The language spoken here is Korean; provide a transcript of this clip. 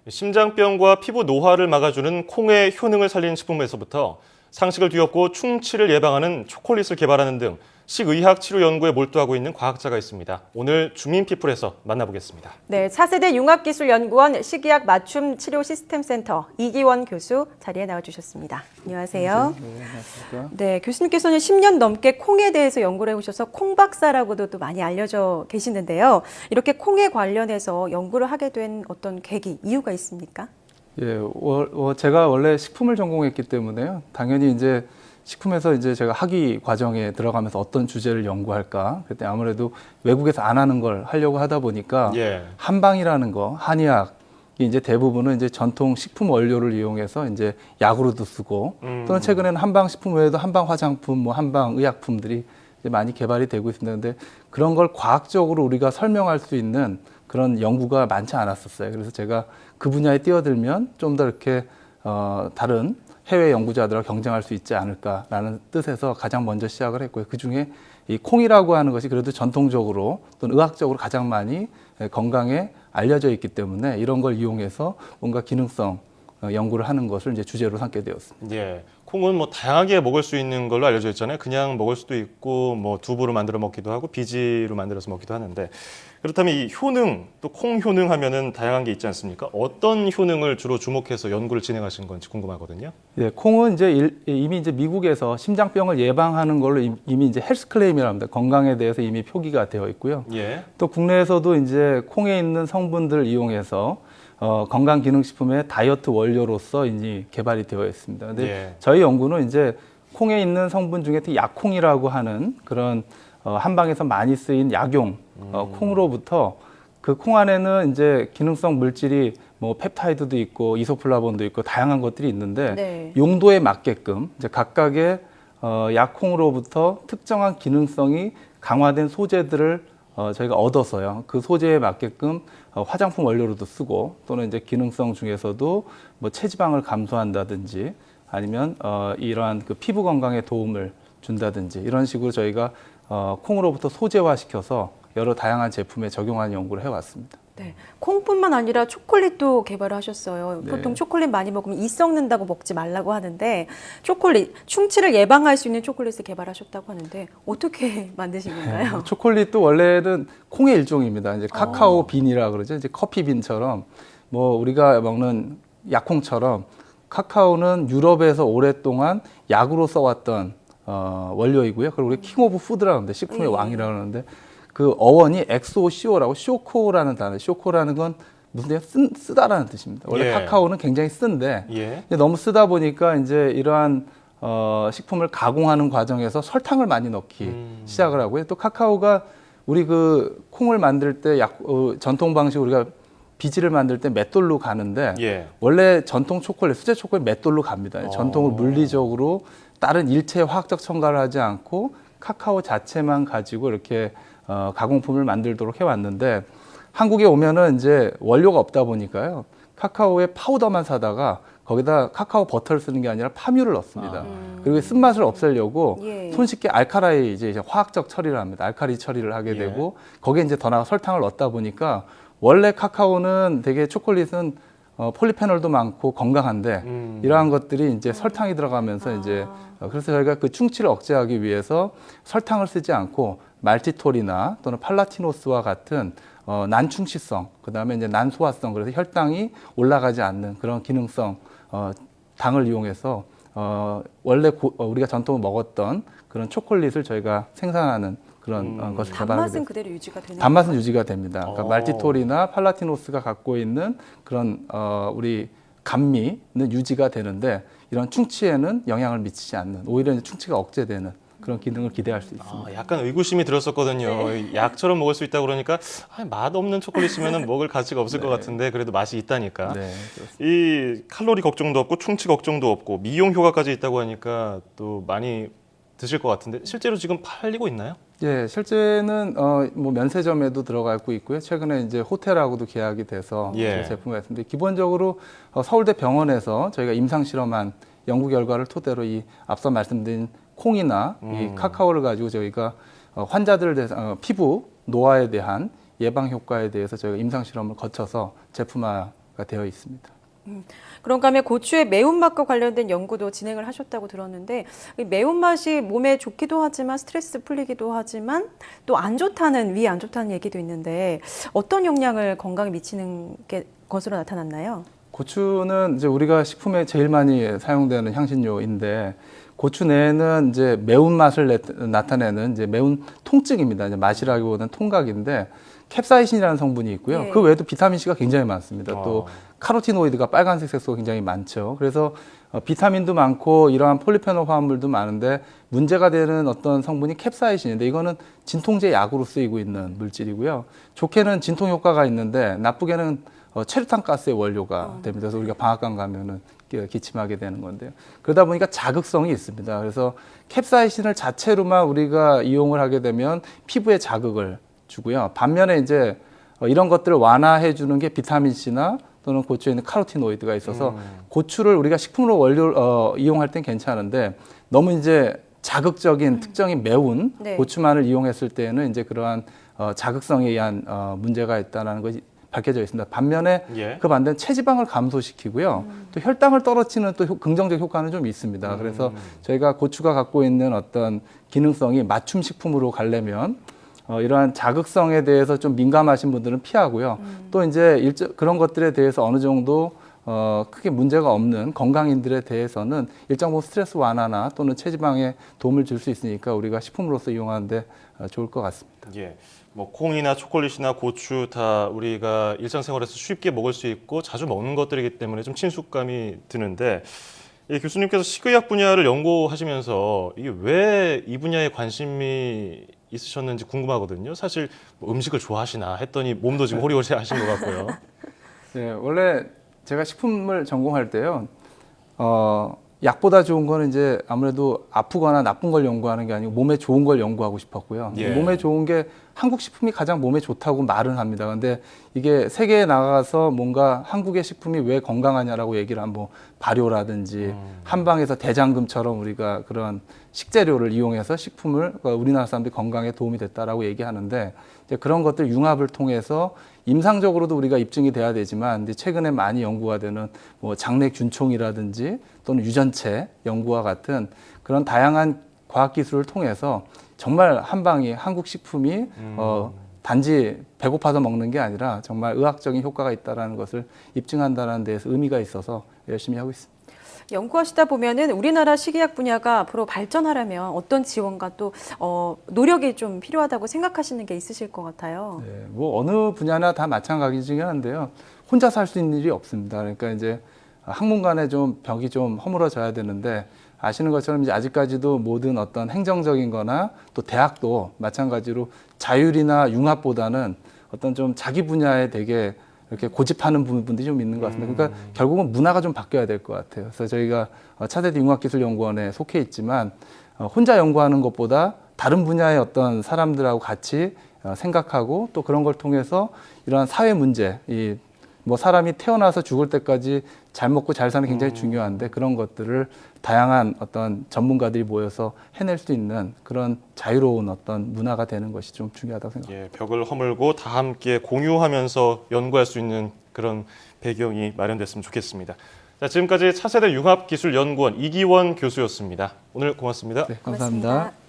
심장병과 피부 노화를 막아주는 콩의 효능을 살리는 식품에서부터 상식을 뒤엎고 충치를 예방하는 초콜릿을 개발하는 등 식의학 치료 연구에 몰두하고 있는 과학자가 있습니다. 오늘 주민피플에서 만나보겠습니다. 네, 차세대 융합기술연구원 식이약 맞춤 치료 시스템센터 이기원 교수 자리에 나와주셨습니다. 안녕하세요. 네, 안녕하십니까. 네, 교수님께서는 10년 넘게 콩에 대해서 연구를 해오셔서 콩박사라고도 또 많이 알려져 계시는데요. 이렇게 콩에 관련해서 연구를 하게 된 어떤 계기, 이유가 있습니까? 예, 제가 원래 식품을 전공했기 때문에요. 당연히 이제 식품에서 이제 제가 학위 과정에 들어가면서 어떤 주제를 연구할까. 그때 아무래도 외국에서 안 하는 걸 하려고 하다 보니까 한방이라는 거, 한의학이 이제 대부분은 이제 전통 식품 원료를 이용해서 이제 약으로도 쓰고 또는 최근에는 한방 식품 외에도 한방 화장품, 뭐 한방 의약품들이 이제 많이 개발이 되고 있습니다. 근데 그런 걸 과학적으로 우리가 설명할 수 있는 그런 연구가 많지 않았었어요. 그래서 제가 그 분야에 뛰어들면 좀 더 이렇게 다른 해외 연구자들과 경쟁할 수 있지 않을까라는 뜻에서 가장 먼저 시작을 했고요. 그중에 이 콩이라고 하는 것이 그래도 전통적으로 또는 의학적으로 가장 많이 건강에 알려져 있기 때문에 이런 걸 이용해서 뭔가 기능성 연구를 하는 것을 이제 주제로 삼게 되었습니다. 예, 콩은 뭐 다양하게 먹을 수 있는 걸로 알려져 있잖아요. 그냥 먹을 수도 있고 뭐 두부로 만들어 먹기도 하고 비지로 만들어서 먹기도 하는데 그렇다면 이 효능, 또 콩 효능 하면은 다양한 게 있지 않습니까? 어떤 효능을 주로 주목해서 연구를 진행하신 건지 궁금하거든요. 예, 콩은 이제 이미 이제 미국에서 심장병을 예방하는 걸로 이미 이제 헬스 클레임이라고 합니다. 건강에 대해서 이미 표기가 되어 있고요. 예. 또 국내에서도 이제 콩에 있는 성분들을 이용해서 건강기능식품의 다이어트 원료로서 이제 개발이 되어 있습니다. 근데 저희 연구는 이제 콩에 있는 성분 중에 특히 약콩이라고 하는 그런 한방에서 많이 쓰인 약용 콩으로부터 그 콩 안에는 이제 기능성 물질이 뭐 펩타이드도 있고 이소플라본도 있고 다양한 것들이 있는데 용도에 맞게끔 이제 각각의 약콩으로부터 특정한 기능성이 강화된 소재들을 저희가 얻어서요. 그 소재에 맞게끔 화장품 원료로도 쓰고 또는 이제 기능성 중에서도 뭐 체지방을 감소한다든지 아니면 이러한 그 피부 건강에 도움을 준다든지 이런 식으로 저희가 콩으로부터 소재화시켜서 여러 다양한 제품에 적용하는 연구를 해왔습니다. 네, 콩뿐만 아니라 초콜릿도 개발하셨어요. 보통 초콜릿 많이 먹으면 이 썩는다고 먹지 말라고 하는데 초콜릿, 충치를 예방할 수 있는 초콜릿을 개발하셨다고 하는데 어떻게 만드신 건가요? 초콜릿도 원래는 콩의 일종입니다. 이제 카카오 빈이라 그러죠. 이제 커피 빈처럼 뭐 우리가 먹는 약콩처럼 카카오는 유럽에서 오랫동안 약으로 써왔던 원료이고요. 그리고 우리 킹 오브 푸드라고 하는데 식품의 왕이라고 하는데 그 어원이 XOCO라고 쇼코라는 단어. 쇼코라는 건 무슨 쓰다라는 뜻입니다. 원래 카카오는 굉장히 쓴데 너무 쓰다 보니까 이제 이러한 식품을 가공하는 과정에서 설탕을 많이 넣기 시작을 하고요. 또 카카오가 우리 그 콩을 만들 때 전통 방식 우리가 비지를 만들 때 맷돌로 가는데 원래 전통 초콜릿, 수제 초콜릿 맷돌로 갑니다. 전통을 물리적으로 다른 일체 화학적 첨가를 하지 않고 카카오 자체만 가지고 이렇게 가공품을 만들도록 해왔는데 한국에 오면은 이제 원료가 없다 보니까요. 카카오의 파우더만 사다가 거기다 카카오 버터를 쓰는 게 아니라 파뮤를 넣습니다. 그리고 쓴맛을 없애려고 손쉽게 알카라이 이제 화학적 처리를 합니다. 알카리 처리를 하게 되고 거기에 이제 더 나아가 설탕을 넣다 보니까 원래 카카오는 되게 초콜릿은 폴리페놀도 많고 건강한데 이러한 것들이 이제 설탕이 들어가면서 이제 그래서 저희가 그 충치를 억제하기 위해서 설탕을 쓰지 않고 말티톨이나 또는 팔라티노스와 같은 난충치성, 그다음에 이제 난소화성, 그래서 혈당이 올라가지 않는 그런 기능성 당을 이용해서 원래 우리가 전통을 먹었던 그런 초콜릿을 저희가 생산하는 그런 것을 개발하게 단맛은 됐습니다. 그대로 유지가 되는 단맛은 건가요? 유지가 됩니다. 그러니까 말티톨이나 팔라티노스가 갖고 있는 그런 우리 감미는 유지가 되는데 이런 충치에는 영향을 미치지 않는 오히려 이제 충치가 억제되는 그런 기능을 기대할 수 있습니다. 약간 의구심이 들었었거든요. 약처럼 먹을 수 있다고 그러니까 맛없는 초콜릿이면 먹을 가치가 없을 것 같은데 그래도 맛이 있다니까. 이 칼로리 걱정도 없고 충치 걱정도 없고 미용 효과까지 있다고 하니까 또 많이 드실 것 같은데 실제로 지금 팔리고 있나요? 예, 실제는 뭐 면세점에도 들어가고 있고요. 최근에 이제 호텔하고도 계약이 돼서 제품을 했습니다. 기본적으로 서울대 병원에서 저희가 임상 실험한 연구 결과를 토대로 이 앞서 말씀드린 콩이나 이 카카오를 가지고 저희가 환자들 피부 노화에 대한 예방 효과에 대해서 저희가 임상 실험을 거쳐서 제품화 되어 있습니다. 그런가 하면 고추의 매운맛과 관련된 연구도 진행을 하셨다고 들었는데 이 매운맛이 몸에 좋기도 하지만 스트레스 풀리기도 하지만 또 안 좋다는 위에 안 좋다는 얘기도 있는데 어떤 영향을 건강에 미치는 것으로 나타났나요? 고추는 이제 우리가 식품에 제일 많이 사용되는 향신료인데 고추 내에는 이제 매운맛을 나타내는 이제 매운 통증입니다. 이제 맛이라기보다는 통각인데 캡사이신이라는 성분이 있고요. 예. 그 외에도 비타민 C가 굉장히 많습니다. 또 카로티노이드가 빨간색 색소가 굉장히 많죠. 그래서 비타민도 많고 이러한 폴리페놀 화합물도 많은데 문제가 되는 어떤 성분이 캡사이신인데 이거는 진통제 약으로 쓰이고 있는 물질이고요. 좋게는 진통 효과가 있는데 나쁘게는 체류탄 가스의 원료가 됩니다. 그래서 우리가 방앗간 가면은 기침하게 되는 건데요. 그러다 보니까 자극성이 있습니다. 그래서 캡사이신을 자체로만 우리가 이용을 하게 되면 피부에 자극을 주고요. 반면에 이제 이런 것들을 완화해 주는 게 비타민 C나 또는 고추에 있는 카로티노이드가 있어서 고추를 우리가 식품으로 원료 이용할 땐 괜찮은데 너무 이제 자극적인 특정인 매운 네. 고추만을 이용했을 때는 이제 그러한 자극성에 의한 문제가 있다는 것이 밝혀져 있습니다. 반면에 예. 그 반대는 체지방을 감소시키고요. 또 혈당을 떨어뜨리는 또 긍정적 효과는 좀 있습니다. 그래서 저희가 고추가 갖고 있는 어떤 기능성이 맞춤 식품으로 가려면 이러한 자극성에 대해서 좀 민감하신 분들은 피하고요. 또 이제 그런 것들에 대해서 어느 정도 크게 문제가 없는 건강인들에 대해서는 일정 부분 스트레스 완화나 또는 체지방에 도움을 줄 수 있으니까 우리가 식품으로서 이용하는데 좋을 것 같습니다. 예. 뭐 콩이나 초콜릿이나 고추 다 우리가 일상생활에서 쉽게 먹을 수 있고 자주 먹는 것들이기 때문에 좀 친숙감이 드는데 이 교수님께서 식의학 분야를 연구하시면서 이게 왜 이 분야에 관심이 있으셨는지 궁금하거든요. 사실 뭐 음식을 좋아하시나 했더니 몸도 지금 호리호리 하신 것 같고요. 네, 원래 제가 식품을 전공할 때요. 약보다 좋은 거는 이제 아무래도 아프거나 나쁜 걸 연구하는 게 아니고 몸에 좋은 걸 연구하고 싶었고요. 예. 몸에 좋은 게 한국 식품이 가장 몸에 좋다고 말은 합니다. 근데 이게 세계에 나가서 뭔가 한국의 식품이 왜 건강하냐라고 얘기를 한번 발효라든지 한방에서 대장금처럼 우리가 그런 식재료를 이용해서 식품을 우리나라 사람들이 건강에 도움이 됐다라고 얘기하는데 이제 그런 것들 융합을 통해서 임상적으로도 우리가 입증이 돼야 되지만 이제 최근에 많이 연구가 되는 뭐 장내균총이라든지 또는 유전체 연구와 같은 그런 다양한 과학 기술을 통해서 정말 한방이 한국 식품이 단지 배고파서 먹는 게 아니라 정말 의학적인 효과가 있다는 것을 입증한다는 데에서 의미가 있어서 열심히 하고 있습니다. 연구하시다 보면은 우리나라 식이약 분야가 앞으로 발전하려면 어떤 지원과 또 노력이 좀 필요하다고 생각하시는 게 있으실 것 같아요. 네, 뭐 어느 분야나 다 마찬가지긴 한데요. 혼자서 할 수 있는 일이 없습니다. 그러니까 이제 학문간에 좀 벽이 좀 허물어져야 되는데 아시는 것처럼 이제 아직까지도 모든 어떤 행정적인 거나 또 대학도 마찬가지로 자율이나 융합보다는 어떤 좀 자기 분야에 되게 이렇게 고집하는 부분들이 좀 있는 것 같습니다. 그러니까 결국은 문화가 좀 바뀌어야 될 것 같아요. 그래서 저희가 차세대 융합기술연구원에 속해 있지만 혼자 연구하는 것보다 다른 분야의 어떤 사람들하고 같이 생각하고 또 그런 걸 통해서 이러한 사회 문제, 뭐 사람이 태어나서 죽을 때까지 잘 먹고 잘 사는 게 굉장히 중요한데 그런 것들을 다양한 어떤 전문가들이 모여서 해낼 수 있는 그런 자유로운 어떤 문화가 되는 것이 좀 중요하다고 생각합니다. 예, 벽을 허물고 다 함께 공유하면서 연구할 수 있는 그런 배경이 마련됐으면 좋겠습니다. 자, 지금까지 차세대 융합기술연구원 이기원 교수였습니다. 오늘 고맙습니다. 네, 감사합니다. 고맙습니다.